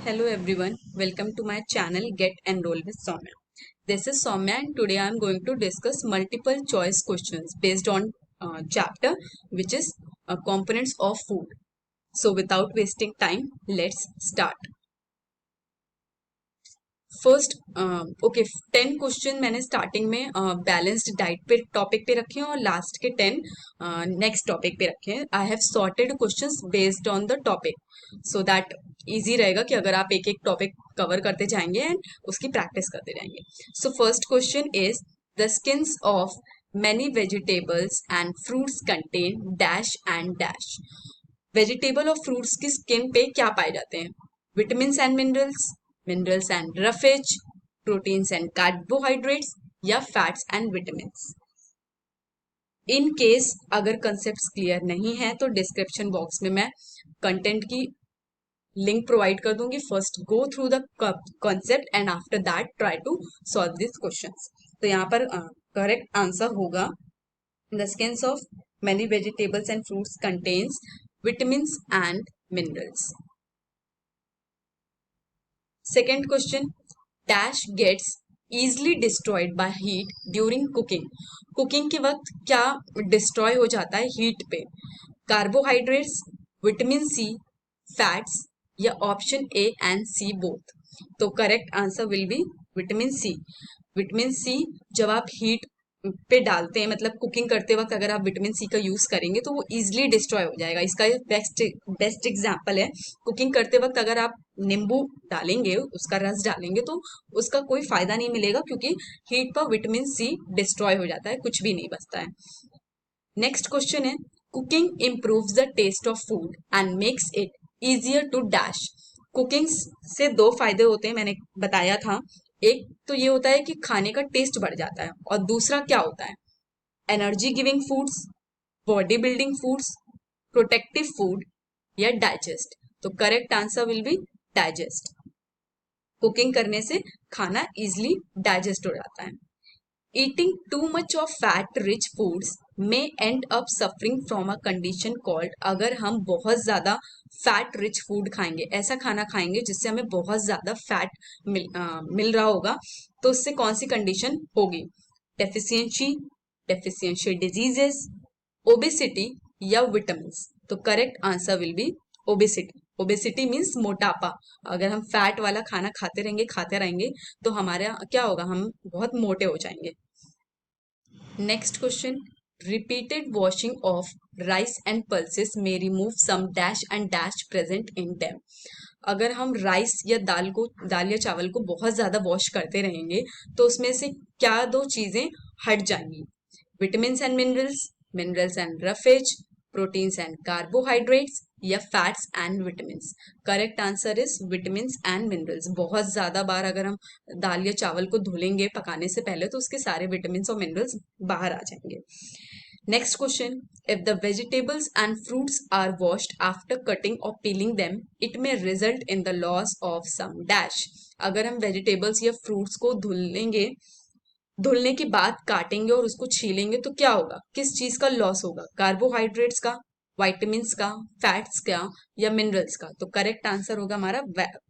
Hello everyone, welcome to my channel Get Enrolled with Soumya. This is Soumya and today I am going to discuss multiple choice questions based on chapter which is components of food. So without wasting time, let's start. First okay 10 question मैंने starting में balanced diet पे topic पे रखे हैं और last के 10 next topic पे रखे हैं. I have sorted questions based on the topic so that easy रहेगा कि अगर आप एक एक टॉपिक कवर करते जाएंगे एंड उसकी प्रैक्टिस करते जाएंगे. So first question is the skins of many vegetables and fruits contain dash and dash. Vegetable और फ्रूट्स की स्किन पे क्या पाए जाते हैं? Vitamin and minerals, minerals and roughage, proteins and carbohydrates या fats and vitamins. In case अगर concept clear नहीं है तो डिस्क्रिप्शन बॉक्स में मैं कंटेंट की लिंक प्रोवाइड कर दूंगी. First go through the concept and after that try to solve this questions. तो यहाँ पर करेक्ट आंसर होगा the skins of many vegetables and fruits contains vitamins and minerals. Second question, dash gets easily destroyed by heat during cooking. Cooking के वक्त क्या destroy हो जाता है हीट पे? कार्बोहाइड्रेट्स, विटामिन सी, फैट्स या option A and C both. तो correct answer will be vitamin C. Vitamin C जब आप हीट पे डालते हैं, मतलब कुकिंग करते वक्त अगर आप विटामिन सी का यूज करेंगे तो वो इजिली डिस्ट्रॉय हो जाएगा. इसका बेस्ट एग्जांपल है, कुकिंग करते वक्त अगर आप नींबू डालेंगे, उसका रस डालेंगे तो उसका कोई फायदा नहीं मिलेगा क्योंकि हीट पर विटामिन सी डिस्ट्रॉय हो जाता है, कुछ भी नहीं बचता है. नेक्स्ट क्वेश्चन है, cooking improves the taste of food and makes it easier to dash. Cooking से दो फायदे होते हैं, मैंने बताया था. एक तो ये होता है कि खाने का टेस्ट बढ़ जाता है और दूसरा क्या होता है, energy giving foods, body building foods, protective food या डाइजेस्ट. तो correct answer will B digest. Cooking करने से खाना इजिली डाइजेस्ट हो जाता है. Eating too much of fat rich foods may and up suffering from a condition called. अगर हम बहुत ज्यादा फैट रिच फूड खाएंगे, ऐसा खाना खाएंगे जिससे हमें बहुत ज्यादा फैट मिल रहा होगा, तो उससे कौन सी कंडीशन होगी? डेफिशिएंसी डिजीजेस, ओबेसिटी या विटामिन. तो correct answer will B obesity. Obesity means मोटापा. अगर हम फैट वाला खाना खाते रहेंगे तो हमारा क्या होगा, हम बहुत मोटे हो जाएंगे. Next question, repeated washing of rice and pulses may remove some dash and dash present in them. अगर हम राइस या दाल या चावल को बहुत ज्यादा वॉश करते रहेंगे तो उसमें से क्या दो चीजें हट जाएंगी? Vitamin and minerals, minerals and roughage, proteins and carbohydrates या fats and vitamins. Correct answer is vitamins and minerals. बहुत ज्यादा बार अगर हम दाल या चावल को धुलेंगे पकाने से पहले तो उसके सारे विटामिन्स और मिनरल्स बाहर आ जाएंगे. Next question, if the vegetables and fruits are washed after cutting और peeling them it may result in the loss of some dash. अगर हम वेजिटेबल्स या फ्रूट्स को धुलने के बाद काटेंगे और उसको छीलेंगे तो क्या होगा, किस चीज का लॉस होगा? कार्बोहाइड्रेट्स का, वाइटामिन्स का, फैट्स का या मिनरल्स का? तो करेक्ट आंसर होगा हमारा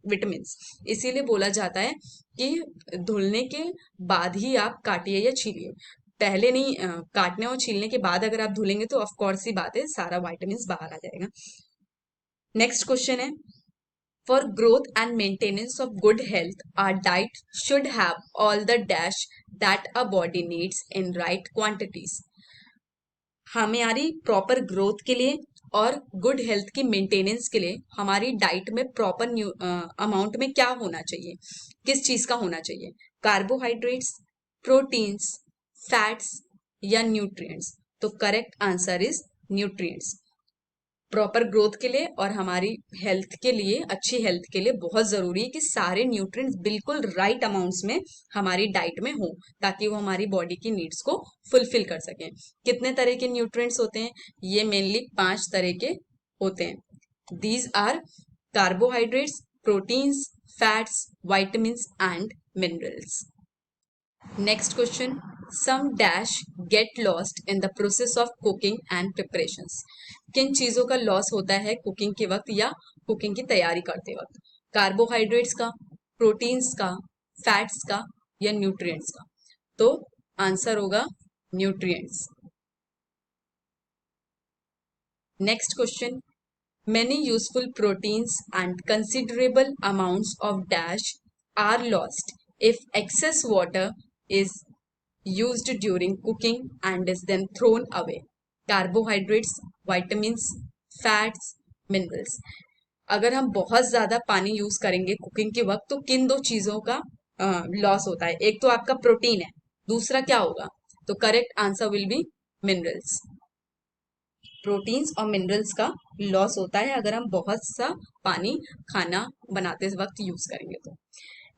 विटामिन्स. इसीलिए बोला जाता है कि धुलने के बाद ही आप काटिए या छीलिए, पहले नहीं. काटने और छीलने के बाद अगर आप धुलेंगे तो ऑफ कोर्स ही बात है, सारा वाइटामिन्स बाहर आ जाएगा. नेक्स्ट क्वेश्चन है, for growth and maintenance of good health, our diet should have all the dash that a body needs in right quantities. हमारी प्रॉपर ग्रोथ के लिए और गुड हेल्थ की मेंटेनेंस के लिए हमारी डाइट में प्रॉपर अमाउंट में क्या होना चाहिए, किस चीज का होना चाहिए? कार्बोहाइड्रेट्स, प्रोटीन्स, फैट्स या न्यूट्रिएंट्स. तो correct answer is nutrients. Proper growth के लिए और हमारी हेल्थ के लिए, अच्छी हेल्थ के लिए बहुत जरूरी है कि सारे न्यूट्रिएंट्स बिल्कुल राइट अमाउंट्स में हमारी डाइट में हो ताकि वो हमारी बॉडी की नीड्स को फुलफिल कर सकें. कितने तरह के न्यूट्रिएंट्स होते हैं? ये मेनली 5 तरह के होते हैं. These are carbohydrates, proteins, fats, vitamins and minerals. Next question, some dash get lost in the process of cooking and preparations. किन चीजों का लॉस होता है कुकिंग के वक्त या कुकिंग की तैयारी करते वक्त? कार्बोहाइड्रेट्स का, प्रोटीन्स का, फैट्स का या न्यूट्रिएंट्स का? तो आंसर होगा nutrients. Next question, many useful proteins and considerable amounts of dash are lost if excess water is used during cooking and is then thrown away. Carbohydrates, vitamins, fats, minerals. अगर हम बहुत ज्यादा पानी use करेंगे cooking के वक्त तो किन दो चीजों का लॉस होता है? एक तो आपका प्रोटीन है, दूसरा क्या होगा? तो correct answer will B minerals. Proteins और मिनरल्स का लॉस होता है अगर हम बहुत सा पानी खाना बनाते वक्त यूज करेंगे तो।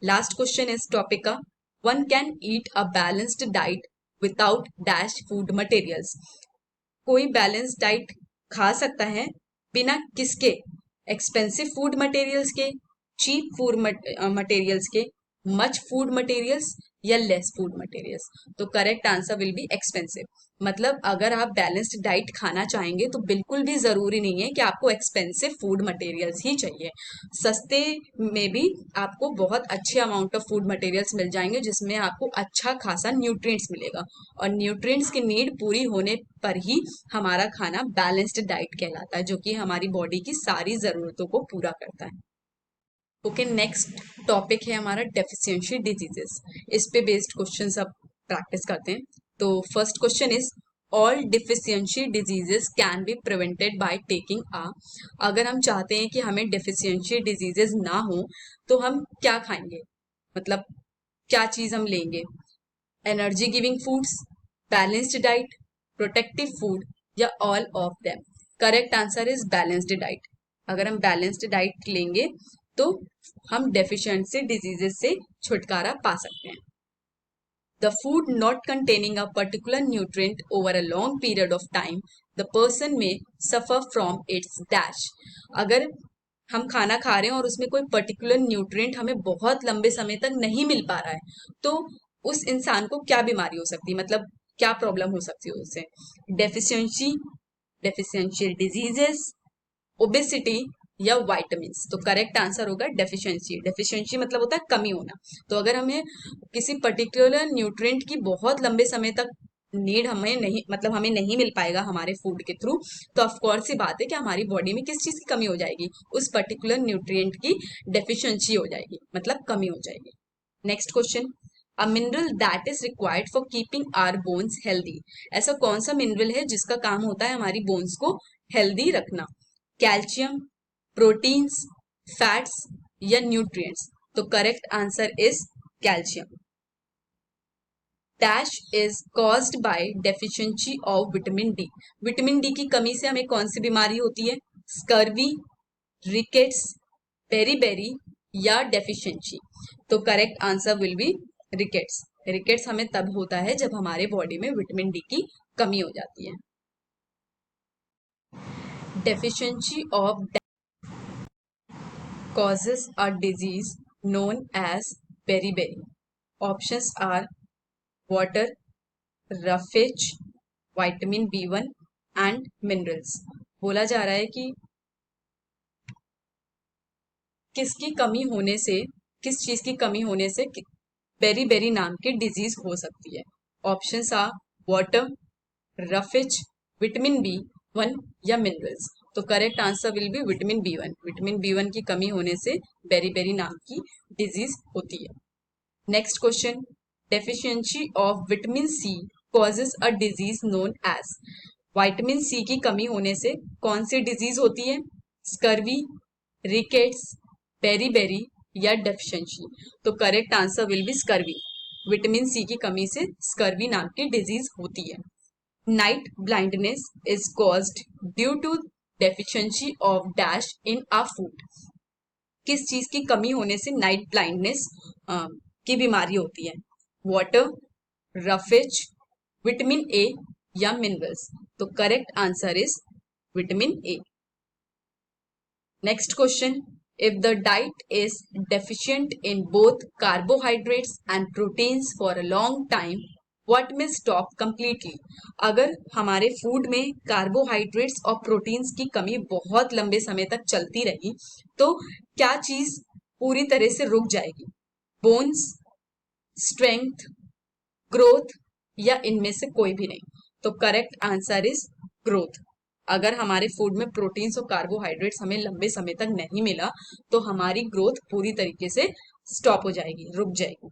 लास्ट क्वेश्चन इस टॉपिक का, one can eat a balanced diet without dash food materials. कोई बैलेंस्ड डाइट खा सकता है बिना किसके? एक्सपेंसिव फूड मटेरियल्स के, चीप फूड मटेरियल्स के, मच फूड मटेरियल्स या लेस फूड मटेरियल्स? तो correct answer will be expensive. मतलब अगर आप बैलेंस्ड डाइट खाना चाहेंगे तो बिल्कुल भी जरूरी नहीं है कि आपको एक्सपेंसिव फूड मटेरियल्स ही चाहिए। सस्ते में भी आपको बहुत अच्छे अमाउंट ऑफ फूड मटेरियल्स मिल जाएंगे जिसमें आपको अच्छा खासा न्यूट्रिएंट्स मिलेगा, और न्यूट्रिएंट्स की नीड पूरी होने पर ही हमारा खाना बैलेंस्ड डाइट कहलाता है, जो कि हमारी बॉडी की सारी जरूरतों को पूरा करता है। ओके, नेक्स्ट टॉपिक है हमारा डेफिशिएंसी डिजीजेस। इस पे बेस्ड क्वेश्चंस अब प्रैक्टिस करते हैं। तो first question is, all deficiency diseases can be prevented by taking a. अगर हम चाहते हैं कि हमें डेफिशियंसी डिजीजेस ना हो तो हम क्या खाएंगे? मतलब क्या चीज हम लेंगे? Energy giving foods, balanced diet, protective food या all of them? Correct answer is balanced diet. अगर हम बैलेंस्ड डाइट लेंगे तो हम डेफिशिएंसी डिजीजेस से छुटकारा पा सकते हैं। The food not containing a particular nutrient over a long period of time, the person may suffer from its dash. अगर हम खाना खा रहे हैं और उसमें कोई पर्टिकुलर न्यूट्रिएंट हमें बहुत लंबे समय तक नहीं मिल पा रहा है तो उस इंसान को क्या बीमारी हो सकती है? मतलब क्या प्रॉब्लम हो सकती है उससे? डेफिशिएंसी, डेफिशिएंशियल डिजीजेस, ओबेसिटी या वाइटामिन? तो करेक्ट आंसर होगा डेफिशिएंसी। डेफिशिएंसी मतलब होता है कमी होना। तो अगर हमें किसी पर्टिकुलर न्यूट्रिएंट की बहुत लंबे समय तक नीड हमें नहीं, मतलब हमें नहीं मिल पाएगा हमारे फूड के थ्रू, तो ऑफकोर्स सी बात है कि हमारी बॉडी में किस चीज की कमी हो जाएगी? उस पर्टिकुलर न्यूट्रिएंट की डेफिशिएंसी हो जाएगी, मतलब कमी हो जाएगी। Next question, a mineral that is required for keeping our bones healthy. ऐसा कौन सा मिनरल है जिसका काम होता है हमारी बोन्स को हेल्दी रखना? कैल्शियम, प्रोटीन्स, फैट्स या न्यूट्रिएंट्स? तो correct answer is calcium. Dash is caused by deficiency of vitamin D. Vitamin D की कमी से हमें कौन सी बीमारी होती है? स्कर्वी, रिकेट्स, बेरी या डेफिशिएंसी? तो correct answer will B rickets. Rickets हमें तब होता है जब हमारे बॉडी में विटामिन डी की कमी हो जाती है। Deficiency of causes a disease known as beriberi. Options are water, roughage, vitamin B1 and minerals. बोला जा रहा है कि किसकी कमी होने से, किस चीज की कमी होने से बेरी नाम की डिजीज हो सकती है? Options are water, roughage, vitamin B1 या मिनरल्स? तो correct answer will be vitamin B1। Vitamin B1 की कमी होने से बेरी नाम की डिजीज होती है। Next question, deficiency of vitamin C causes a disease known as. Vitamin C की कमी होने से कौन सी डिजीज होती है? स्कर्वी, रिकेट्स, बेरी या डेफिशिएंसी? तो correct answer will be scurvy. Vitamin C की कमी से स्कर्वी नाम की डिजीज होती है। Night blindness is caused due to deficiency of dash in a food. किस चीज की कमी होने से नाइट ब्लाइंडनेस की बीमारी होती है? वाटर, रफेज, विटामिन ए या मिनरल्स? तो correct answer is vitamin A. Next question, if the diet is deficient in both carbohydrates and proteins for a long time, what may stop completely? अगर हमारे food में carbohydrates और proteins की कमी बहुत लंबे समय तक चलती रही तो क्या चीज पूरी तरह से रुक जाएगी? बोन्स, स्ट्रेंथ, ग्रोथ, या इनमें से कोई भी नहीं? तो करेक्ट आंसर इज ग्रोथ। अगर हमारे फूड में प्रोटीन्स और कार्बोहाइड्रेट्स हमें लंबे समय तक नहीं मिला तो हमारी ग्रोथ पूरी तरीके से स्टॉप हो जाएगी, रुक जाएगी।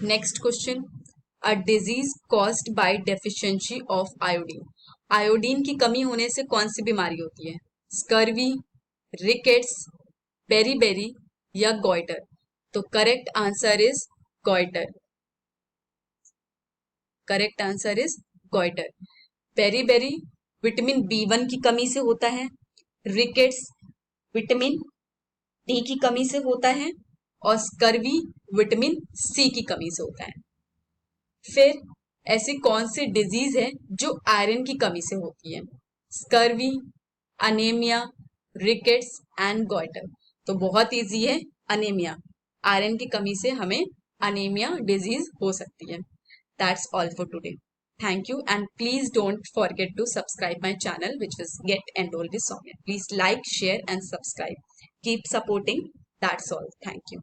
Next question, a disease caused by deficiency of iodine. Iodine की कमी होने से कौन सी बीमारी होती है? स्कर्वी, रिकेट्स, बेरीबेरी, या गॉइटर? तो correct answer is goitre. Correct answer is goitre. Beriberi vitamin B1 की कमी से होता है, रिकेट्स विटामिन डी की कमी से होता है, और स्कर्वी विटामिन C की कमी से होता है। फिर ऐसी कौन सी डिजीज है जो आयरन की कमी से होती है? Scurvy, anaemia, rickets and goitre? तो बहुत इजी है, अनेमिया। आयरन की कमी से हमें अनेमिया डिजीज हो सकती है। That's all for today. Thank you, and please don't forget to subscribe my channel, which is Get Enrolled with Soumya. Please like, share and subscribe. Keep supporting. That's all. Thank you.